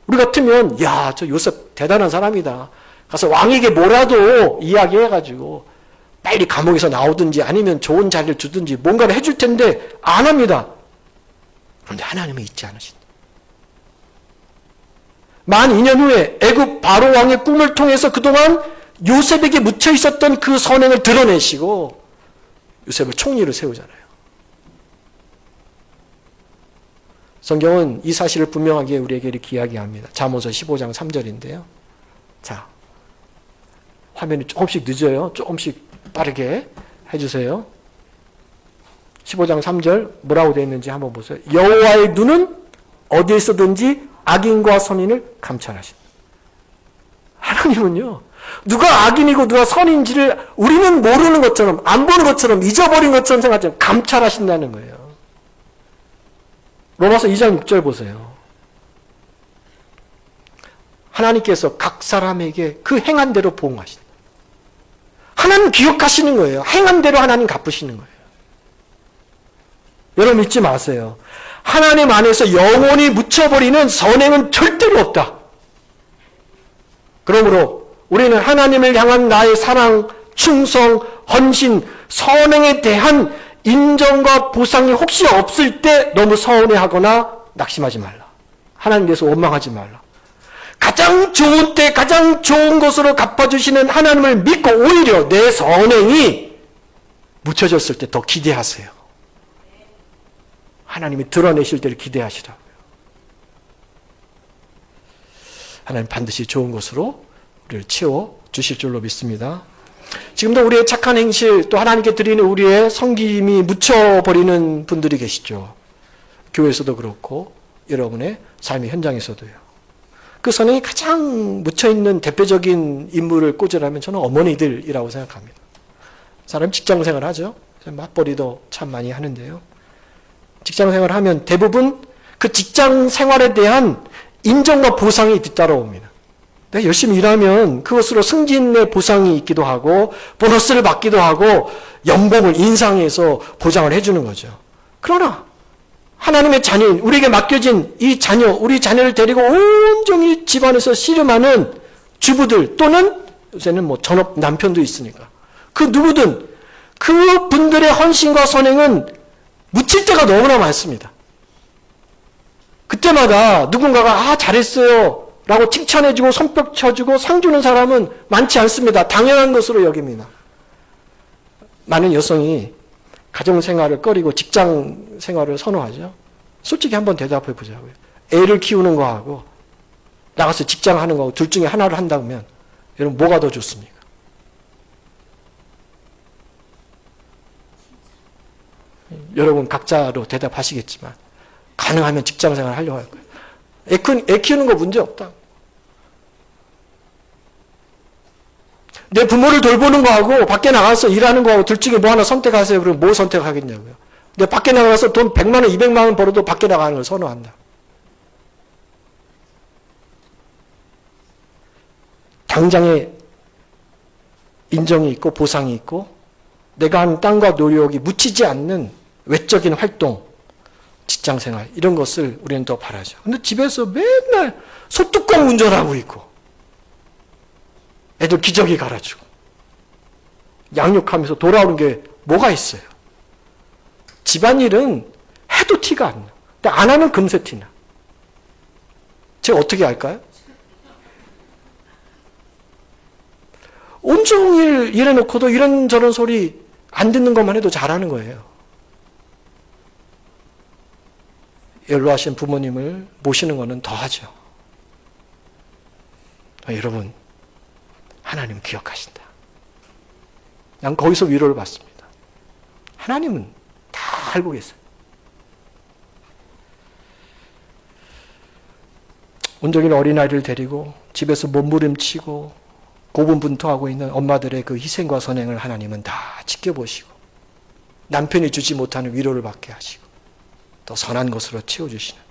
우리 같으면 저 요셉 대단한 사람이다. 가서 왕에게 뭐라도 이야기해가지고 빨리 감옥에서 나오든지 아니면 좋은 자리를 주든지 뭔가를 해줄 텐데 안 합니다. 그런데 하나님은 잊지 않으신다. 만 2년 후에 애굽 바로 왕의 꿈을 통해서 그동안 요셉에게 묻혀 있었던 그 선행을 드러내시고 요셉을 총리로 세우잖아요. 성경은 이 사실을 분명하게 우리에게 이렇게 이야기합니다. 잠언서 15장 3절인데요. 자, 화면이 조금씩 늦어요. 조금씩 빠르게 해주세요. 15장 3절 뭐라고 되어 있는지 한번 보세요. 여호와의 눈은 어디에 있어든지 악인과 선인을 감찰하신다. 하나님은요. 누가 악인이고 누가 선인지를 우리는 모르는 것처럼 안 보는 것처럼 잊어버린 것처럼 생각하지만 감찰하신다는 거예요. 로마서 2장 6절 보세요. 하나님께서 각 사람에게 그 행한 대로 보응하신다. 하나님 기억하시는 거예요. 행한 대로 하나님 갚으시는 거예요. 여러분 잊지 마세요. 하나님 안에서 영원히 묻혀버리는 선행은 절대로 없다. 그러므로 우리는 하나님을 향한 나의 사랑, 충성, 헌신, 선행에 대한 인정과 보상이 혹시 없을 때 너무 서운해하거나 낙심하지 말라. 하나님 대해서 원망하지 말라. 가장 좋은 때 가장 좋은 것으로 갚아주시는 하나님을 믿고 오히려 내 선행이 묻혀졌을 때 더 기대하세요. 하나님이 드러내실 때를 기대하시라고요. 하나님 반드시 좋은 것으로 우리를 채워주실 줄로 믿습니다. 지금도 우리의 착한 행실 또 하나님께 드리는 우리의 섬김이 묻혀버리는 분들이 계시죠. 교회에서도 그렇고 여러분의 삶의 현장에서도요. 그 선행이 가장 묻혀있는 대표적인 인물을 꽂으라면 저는 어머니들이라고 생각합니다. 사람 직장생활 하죠. 맞벌이도 참 많이 하는데요. 직장생활 하면 대부분 그 직장생활에 대한 인정과 보상이 뒤따라옵니다. 내가 열심히 일하면 그것으로 승진의 보상이 있기도 하고 보너스를 받기도 하고 연봉을 인상해서 보장을 해주는 거죠. 그러나 하나님의 자녀인 우리에게 맡겨진 이 자녀, 우리 자녀를 데리고 온종일 집안에서 씨름하는 주부들 또는 요새는 뭐 전업 남편도 있으니까 그 누구든 그 분들의 헌신과 선행은 묻힐 때가 너무나 많습니다. 그때마다 누군가가 잘했어요 라고 칭찬해주고 손뼉 쳐주고 상 주는 사람은 많지 않습니다. 당연한 것으로 여깁니다. 많은 여성이 가정생활을 꺼리고 직장생활을 선호하죠. 솔직히 한번 대답해 보자고요. 애를 키우는 거하고 나가서 직장하는 거하고 둘 중에 하나를 한다면 여러분 뭐가 더 좋습니까? 여러분 각자로 대답하시겠지만 가능하면 직장생활 하려고 할 거예요. 애 키우는 거 문제 없다. 내 부모를 돌보는 거하고 밖에 나가서 일하는 거하고 둘 중에 뭐 하나 선택하세요. 그럼 뭐 선택하겠냐고요. 내가 밖에 나가서 돈 100만 원, 200만 원 벌어도 밖에 나가는 걸 선호한다. 당장에 인정이 있고 보상이 있고 내가 한 땀과 노력이 묻히지 않는 외적인 활동, 직장생활 이런 것을 우리는 더 바라죠. 근데 집에서 맨날 소뚜껑 운전하고 있고 애들 기저귀 갈아주고 양육하면서 돌아오는 게 뭐가 있어요? 집안일은 해도 티가 안 나. 근데 안 하면 금세 티나. 제가 어떻게 할까요? 온종일 일해놓고도 이런저런 소리 안 듣는 것만 해도 잘하는 거예요. 연로하신 부모님을 모시는 것은 더 하죠. 여러분, 하나님은 기억하신다. 난 거기서 위로를 받습니다. 하나님은 다 알고 계세요. 온종일 어린아이를 데리고 집에서 몸부림치고 고분분투하고 있는 엄마들의 그 희생과 선행을 하나님은 다 지켜보시고 남편이 주지 못하는 위로를 받게 하시고 또 선한 것으로 채워주시는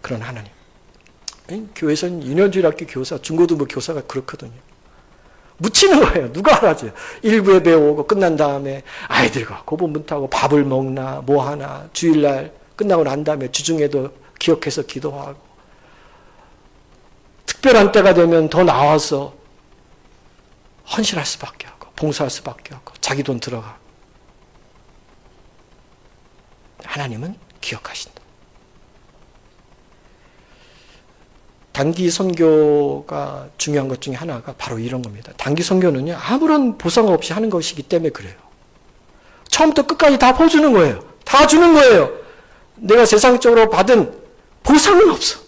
그런 하나님. 교회에서는 유년주일학교 교사, 중고등부 교사가 그렇거든요. 묻히는 거예요. 누가 알아줘요. 일부에 배우고 끝난 다음에 아이들과 고분분투하고 밥을 먹나 뭐 하나 주일날 끝나고 난 다음에 주중에도 기억해서 기도하고 특별한 때가 되면 더 나와서 헌신할 수밖에 없고 봉사할 수밖에 없고 자기 돈 들어가고 하나님은 기억하신다. 단기 선교가 중요한 것 중에 하나가 바로 이런 겁니다. 단기 선교는요, 아무런 보상 없이 하는 것이기 때문에 그래요. 처음부터 끝까지 다 퍼주는 거예요. 다 주는 거예요. 내가 세상적으로 받은 보상은 없어.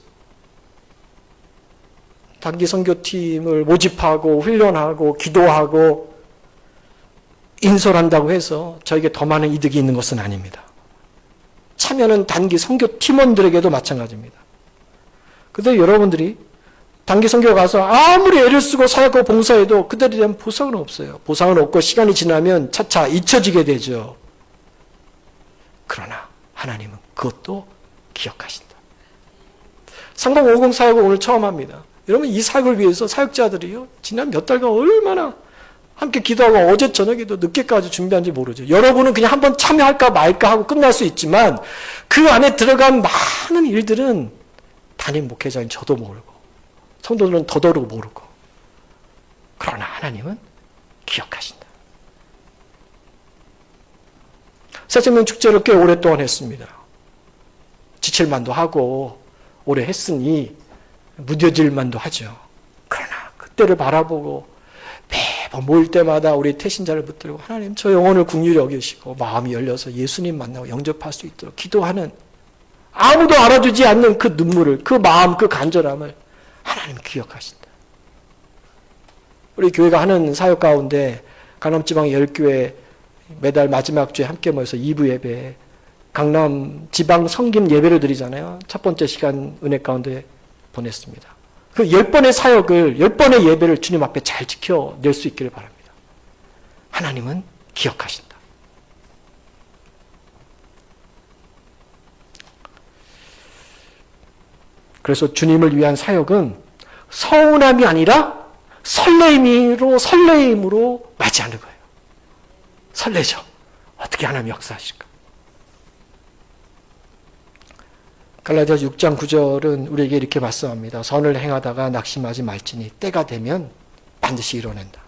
단기 선교팀을 모집하고 훈련하고 기도하고 인솔한다고 해서 저에게 더 많은 이득이 있는 것은 아닙니다. 참여는 단기 선교팀원들에게도 마찬가지입니다. 근데 여러분들이 단기 선교 가서 아무리 애를 쓰고 사역하고 봉사해도 그들에 대한 보상은 없어요. 보상은 없고 시간이 지나면 차차 잊혀지게 되죠. 그러나 하나님은 그것도 기억하신다. 상봉 50 사역을 오늘 처음 합니다. 여러분 이 사역을 위해서 사역자들이요 지난 몇 달간 얼마나 함께 기도하고 어제 저녁에도 늦게까지 준비한지 모르죠. 여러분은 그냥 한번 참여할까 말까 하고 끝날 수 있지만 그 안에 들어간 많은 일들은 담임 목회자인 저도 모르고 성도들은 더더욱 모르고 그러나 하나님은 기억하신다. 새생명 축제를 꽤 오랫동안 했습니다. 지칠만도 하고 오래 했으니 무뎌질만도 하죠. 그러나 그때를 바라보고 매번 모일 때마다 우리 태신자를 붙들고 하나님 저 영혼을 긍휼히 여기시고 마음이 열려서 예수님 만나고 영접할 수 있도록 기도하는 아무도 알아주지 않는 그 눈물을 그 마음 그 간절함을 하나님 기억하신다. 우리 교회가 하는 사역 가운데 강남지방 10교회 매달 마지막 주에 함께 모여서 2부 예배 강남 지방 성김 예배를 드리잖아요. 첫 번째 시간 은혜 가운데 보냈습니다. 그 10번의 사역을 10번의 예배를 주님 앞에 잘 지켜낼 수 있기를 바랍니다. 하나님은 기억하신다. 그래서 주님을 위한 사역은 서운함이 아니라 설레임으로 맞이하는 거예요. 설레죠. 어떻게 하나님 역사하실까? 갈라디아서 6장 9절은 우리에게 이렇게 말씀합니다. 선을 행하다가 낙심하지 말지니 때가 되면 반드시 이뤄낸다.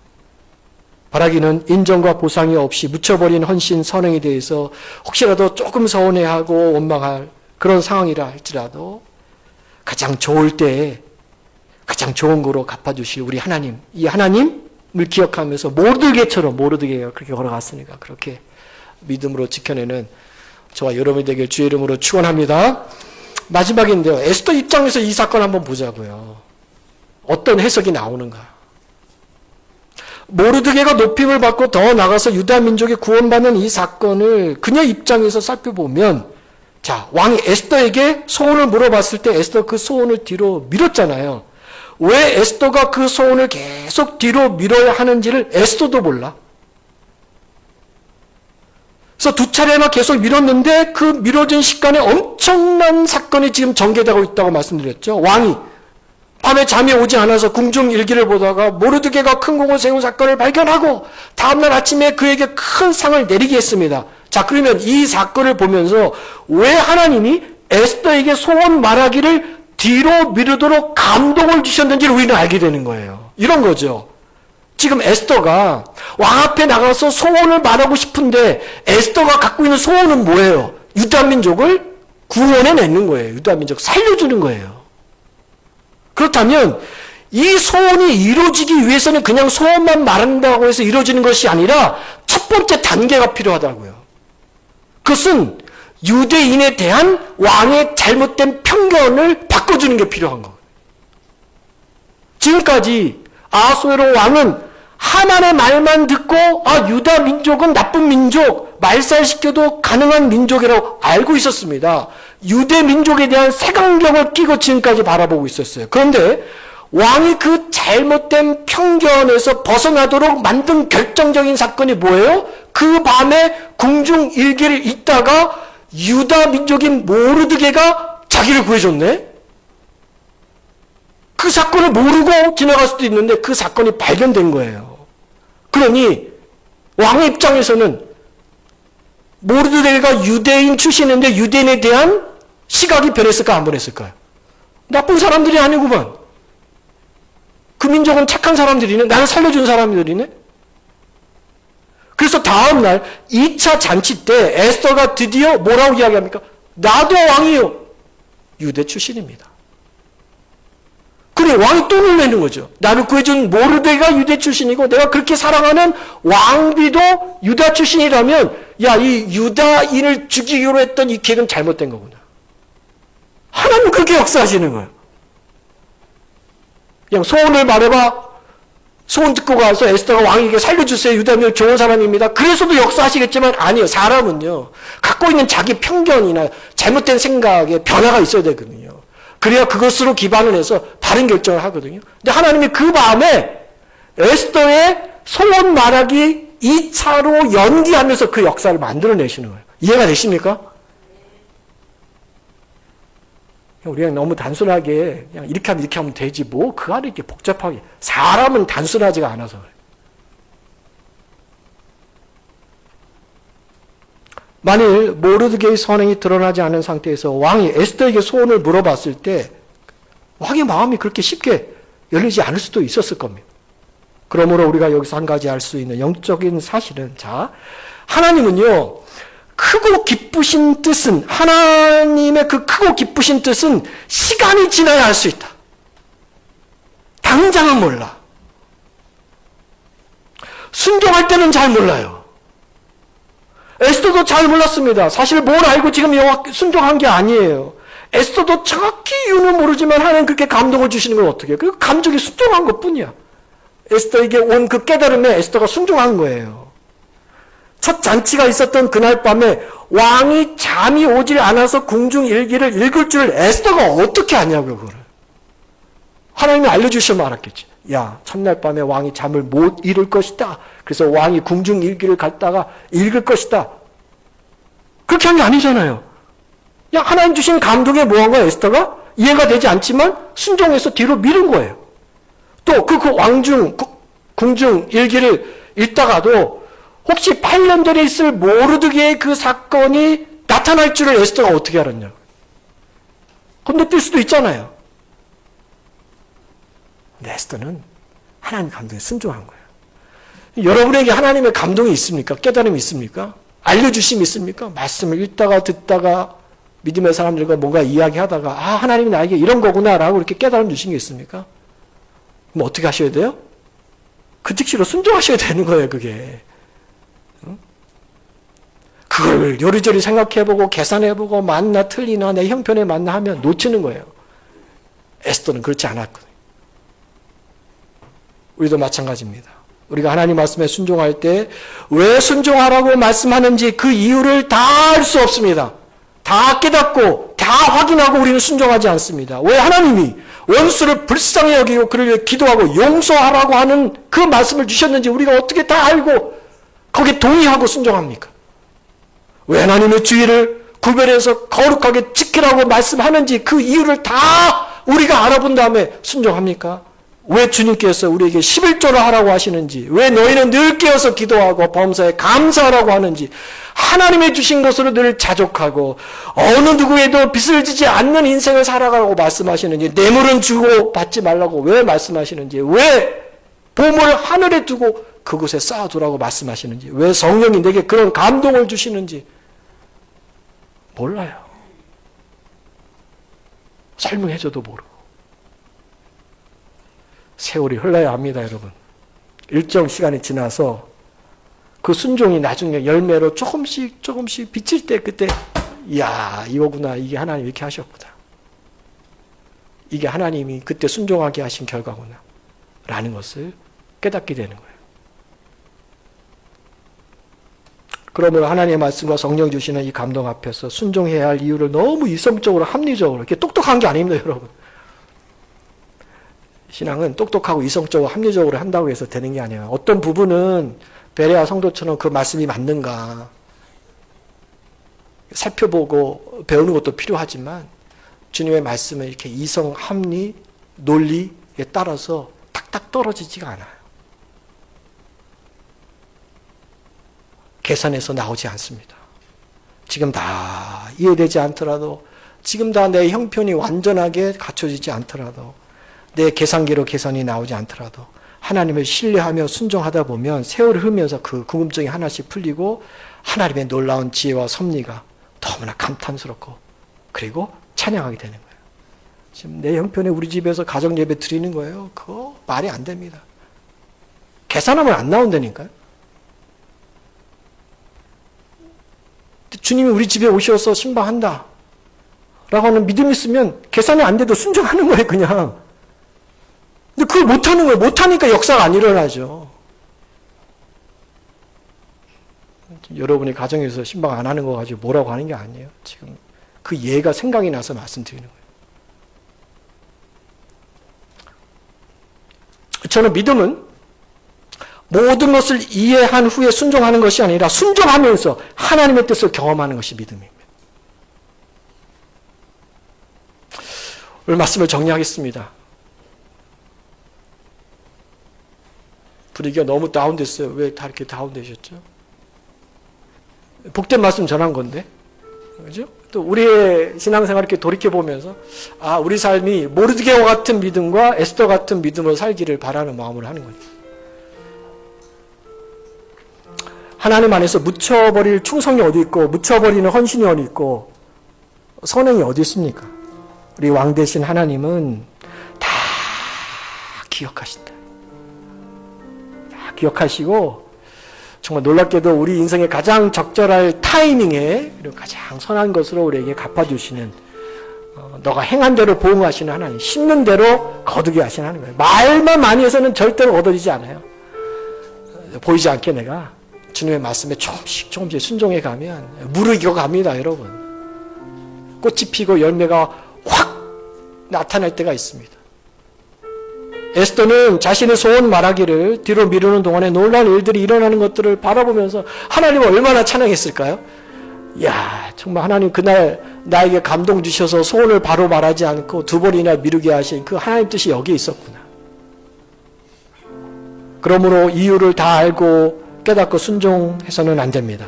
바라기는 인정과 보상이 없이 묻혀버린 헌신 선행에 대해서 혹시라도 조금 서운해하고 원망할 그런 상황이라 할지라도 가장 좋을 때에 가장 좋은 거로 갚아주실 우리 하나님, 이 하나님을 기억하면서 모르드게처럼 모르드게가 그렇게 걸어갔으니까 그렇게 믿음으로 지켜내는 저와 여러분이 되길 주의 이름으로 축원합니다. 마지막인데요. 에스더 입장에서 이 사건 한번 보자고요. 어떤 해석이 나오는가. 모르드게가 높임을 받고 더 나가서 유다 민족이 구원받는 이 사건을 그녀 입장에서 살펴보면, 자, 왕이 에스더에게 소원을 물어봤을 때 에스더 그 소원을 뒤로 밀었잖아요. 왜 에스더가 그 소원을 계속 뒤로 밀어야 하는지를 에스더도 몰라. 그래서 두 차례나 계속 밀었는데 그 밀어진 시간에 엄청난 사건이 지금 전개되고 있다고 말씀드렸죠. 왕이 밤에 잠이 오지 않아서 궁중 일기를 보다가 모르드게가 큰 공을 세운 사건을 발견하고 다음날 아침에 그에게 큰 상을 내리게 했습니다. 자, 그러면 이 사건을 보면서 왜 하나님이 에스더에게 소원 말하기를 뒤로 미루도록 감동을 주셨는지를 우리는 알게 되는 거예요. 이런 거죠. 지금 에스더가 왕 앞에 나가서 소원을 말하고 싶은데 에스더가 갖고 있는 소원은 뭐예요? 유다 민족을 구원해내는 거예요. 유다 민족 살려주는 거예요. 그렇다면 이 소원이 이루어지기 위해서는 그냥 소원만 말한다고 해서 이루어지는 것이 아니라 첫 번째 단계가 필요하다고요. 그것은 유대인에 대한 왕의 잘못된 편견을 바꿔주는 게 필요한 거예요. 지금까지 아하수에로 왕은 하만의 말만 듣고 유다 민족은 나쁜 민족, 말살시켜도 가능한 민족이라고 알고 있었습니다. 유대 민족에 대한 색안경을 끼고 지금까지 바라보고 있었어요. 그런데 왕이 그 잘못된 편견에서 벗어나도록 만든 결정적인 사건이 뭐예요? 그 밤에 궁중 일기를 읽다가 유다 민족인 모르드게가 자기를 구해줬네? 그 사건을 모르고 지나갈 수도 있는데 그 사건이 발견된 거예요. 그러니 왕의 입장에서는 모르드게가 유대인 출신인데 유대인에 대한 시각이 변했을까 안 변했을까요? 나쁜 사람들이 아니구만. 그 민족은 착한 사람들이네. 나를 살려준 사람들이네. 그래서 다음날 2차 잔치 때 에스더가 드디어 뭐라고 이야기합니까? 나도 왕이요. 유대 출신입니다. 그래, 왕이 또 놀라는 거죠. 나를 구해준 모르드게가 유대 출신이고 내가 그렇게 사랑하는 왕비도 유다 출신이라면 야, 이 유다인을 죽이기로 했던 이 계획은 잘못된 거구나. 하나님은 그렇게 역사하시는 거예요. 그냥 소원을 말해봐. 소원 듣고 가서 에스더가 왕에게 살려주세요. 유다민족 좋은 사람입니다. 그래서도 역사하시겠지만 아니요. 사람은요. 갖고 있는 자기 편견이나 잘못된 생각에 변화가 있어야 되거든요. 그래야 그것으로 기반을 해서 바른 결정을 하거든요. 근데 하나님이 그 밤에 에스더의 소원 말하기 2차로 연기하면서 그 역사를 만들어내시는 거예요. 이해가 되십니까? 우리가 너무 단순하게 그냥 이렇게 하면 되지 뭐 그 안에 이렇게 복잡하게 사람은 단순하지가 않아서 그래요. 만일 모르드게의 선행이 드러나지 않은 상태에서 왕이 에스더에게 소원을 물어봤을 때 왕의 마음이 그렇게 쉽게 열리지 않을 수도 있었을 겁니다. 그러므로 우리가 여기서 한 가지 알 수 있는 영적인 사실은 자, 하나님은요 크고 기쁘신 뜻은 하나님의 그 크고 기쁘신 뜻은 시간이 지나야 알 수 있다. 당장은 몰라. 순종할 때는 잘 몰라요. 에스더도 잘 몰랐습니다. 사실 뭘 알고 지금 순종한 게 아니에요. 에스더도 정확히 이유는 모르지만 하나님 그렇게 감동을 주시는 건 어떻게 해요? 그 감정이 순종한 것뿐이야. 에스더에게 온 그 깨달음에 에스더가 순종한 거예요. 첫 잔치가 있었던 그날 밤에 왕이 잠이 오질 않아서 궁중 일기를 읽을 줄 에스더가 어떻게 아냐고요, 그거를. 하나님이 알려주시면 알았겠지. 야, 첫날 밤에 왕이 잠을 못 이룰 것이다. 그래서 왕이 궁중 일기를 갖다가 읽을 것이다. 그렇게 한 게 아니잖아요. 야, 하나님 주신 감동에 뭐한 거야, 에스더가? 이해가 되지 않지만 순종해서 뒤로 미룬 거예요. 또 그 궁중 일기를 읽다가도 혹시 8년 전에 있을 모르드게의 그 사건이 나타날 줄을 에스더가 어떻게 알았냐. 건너뛸 수도 있잖아요. 근데 에스더는 하나님 감동에 순종한 거예요. 여러분에게 하나님의 감동이 있습니까? 깨달음이 있습니까? 알려주심이 있습니까? 말씀을 읽다가 듣다가 믿음의 사람들과 뭔가 이야기하다가 하나님이 나에게 이런 거구나 라고 이렇게 깨달음 주신 게 있습니까? 그럼 어떻게 하셔야 돼요? 그 즉시로 순종하셔야 되는 거예요, 그게. 그걸 요리조리 생각해보고 계산해보고 맞나 틀리나 내 형편에 맞나 하면 놓치는 거예요. 에스더는 그렇지 않았거든요. 우리도 마찬가지입니다. 우리가 하나님 말씀에 순종할 때 왜 순종하라고 말씀하는지 그 이유를 다 알 수 없습니다. 다 깨닫고 다 확인하고 우리는 순종하지 않습니다. 왜 하나님이 원수를 불쌍히 여기고 그를 위해 기도하고 용서하라고 하는 그 말씀을 주셨는지 우리가 어떻게 다 알고 거기에 동의하고 순종합니까? 왜 하나님의 주의를 구별해서 거룩하게 지키라고 말씀하는지 그 이유를 다 우리가 알아본 다음에 순종합니까? 왜 주님께서 우리에게 11조를 하라고 하시는지, 왜 너희는 늘 깨어서 기도하고 범사에 감사하라고 하는지, 하나님의 주신 것으로 늘 자족하고 어느 누구에도 빚을 지지 않는 인생을 살아가라고 말씀하시는지, 뇌물은 주고 받지 말라고 왜 말씀하시는지, 왜 보물을 하늘에 두고 그곳에 쌓아두라고 말씀하시는지, 왜 성령이 내게 그런 감동을 주시는지 몰라요. 설명해줘도 모르고. 세월이 흘러야 합니다, 여러분. 일정 시간이 지나서 그 순종이 나중에 열매로 조금씩 비칠 때 그때 이야, 이거구나. 이게 하나님 이렇게 하셨구나. 이게 하나님이 그때 순종하게 하신 결과구나. 라는 것을 깨닫게 되는 거예요. 그러므로 하나님의 말씀과 성령 주시는 이 감동 앞에서 순종해야 할 이유를 너무 이성적으로 합리적으로 이렇게 똑똑한 게 아닙니다, 여러분. 신앙은 똑똑하고 이성적으로 합리적으로 한다고 해서 되는 게 아니에요. 어떤 부분은 베레아 성도처럼 그 말씀이 맞는가 살펴보고 배우는 것도 필요하지만 주님의 말씀은 이렇게 이성, 합리, 논리에 따라서 탁탁 떨어지지가 않아요. 계산해서 나오지 않습니다. 지금 다 이해되지 않더라도, 지금 다 내 형편이 완전하게 갖춰지지 않더라도, 내 계산기로 계산이 나오지 않더라도 하나님을 신뢰하며 순종하다 보면 세월이 흐르면서 그 궁금증이 하나씩 풀리고 하나님의 놀라운 지혜와 섭리가 너무나 감탄스럽고 그리고 찬양하게 되는 거예요. 지금 내 형편에 우리 집에서 가정예배 드리는 거예요. 그거 말이 안 됩니다. 계산하면 안 나온다니까요. 주님이 우리 집에 오셔서 신방한다 라고 하는 믿음이 있으면 계산이 안 돼도 순종하는 거예요, 그냥. 근데 그걸 못하는 거예요. 못하니까 역사가 안 일어나죠. 여러분이 가정에서 신방 안 하는 거 가지고 뭐라고 하는 게 아니에요. 지금 그 예가 생각이 나서 말씀드리는 거예요. 저는 믿음은 모든 것을 이해한 후에 순종하는 것이 아니라 순종하면서 하나님의 뜻을 경험하는 것이 믿음입니다. 오늘 말씀을 정리하겠습니다. 분위기가 너무 다운됐어요. 왜 다 이렇게 다운되셨죠? 복된 말씀 전한 건데, 그죠? 또 우리의 신앙생활 이렇게 돌이켜보면서, 아, 우리 삶이 모르드게와 같은 믿음과 에스더 같은 믿음으로 살기를 바라는 마음으로 하는 거죠. 하나님 안에서 묻혀버릴 충성이 어디 있고, 묻혀버리는 헌신이 어디 있고, 선행이 어디 있습니까? 우리 왕 대신 하나님은 다 기억하신다. 다 기억하시고, 정말 놀랍게도 우리 인생의 가장 적절할 타이밍에 그리고 가장 선한 것으로 우리에게 갚아주시는, 너가 행한 대로 보응하시는 하나님, 심는 대로 거두게 하시는 하나님. 말만 많이 해서는 절대로 얻어지지 않아요. 보이지 않게 내가 주님의 말씀에 조금씩 순종해 가면 무르익어 갑니다, 여러분. 꽃이 피고 열매가 확 나타날 때가 있습니다. 에스더는 자신의 소원 말하기를 뒤로 미루는 동안에 놀라운 일들이 일어나는 것들을 바라보면서 하나님을 얼마나 찬양했을까요? 이야, 정말 하나님 그날 나에게 감동 주셔서 소원을 바로 말하지 않고 두 번이나 미루게 하신 그 하나님 뜻이 여기에 있었구나. 그러므로 이유를 다 알고 깨닫고 순종해서는 안 됩니다.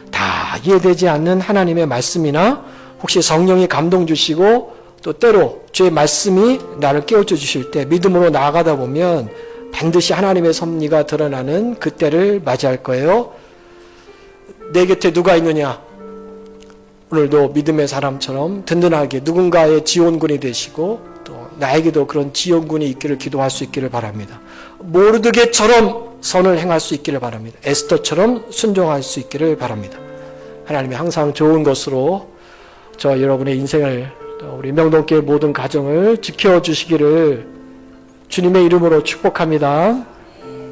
다 이해되지 않는 하나님의 말씀이나 혹시 성령이 감동 주시고 또 때로 주의 말씀이 나를 깨우쳐 주실 때 믿음으로 나아가다 보면 반드시 하나님의 섭리가 드러나는 그때를 맞이할 거예요. 내 곁에 누가 있느냐? 오늘도 믿음의 사람처럼 든든하게 누군가의 지원군이 되시고 또 나에게도 그런 지원군이 있기를 기도할 수 있기를 바랍니다. 모르드게처럼 선을 행할 수 있기를 바랍니다. 에스더처럼 순종할 수 있기를 바랍니다. 하나님이 항상 좋은 것으로 저 여러분의 인생을, 우리 명동교회 모든 가정을 지켜주시기를 주님의 이름으로 축복합니다.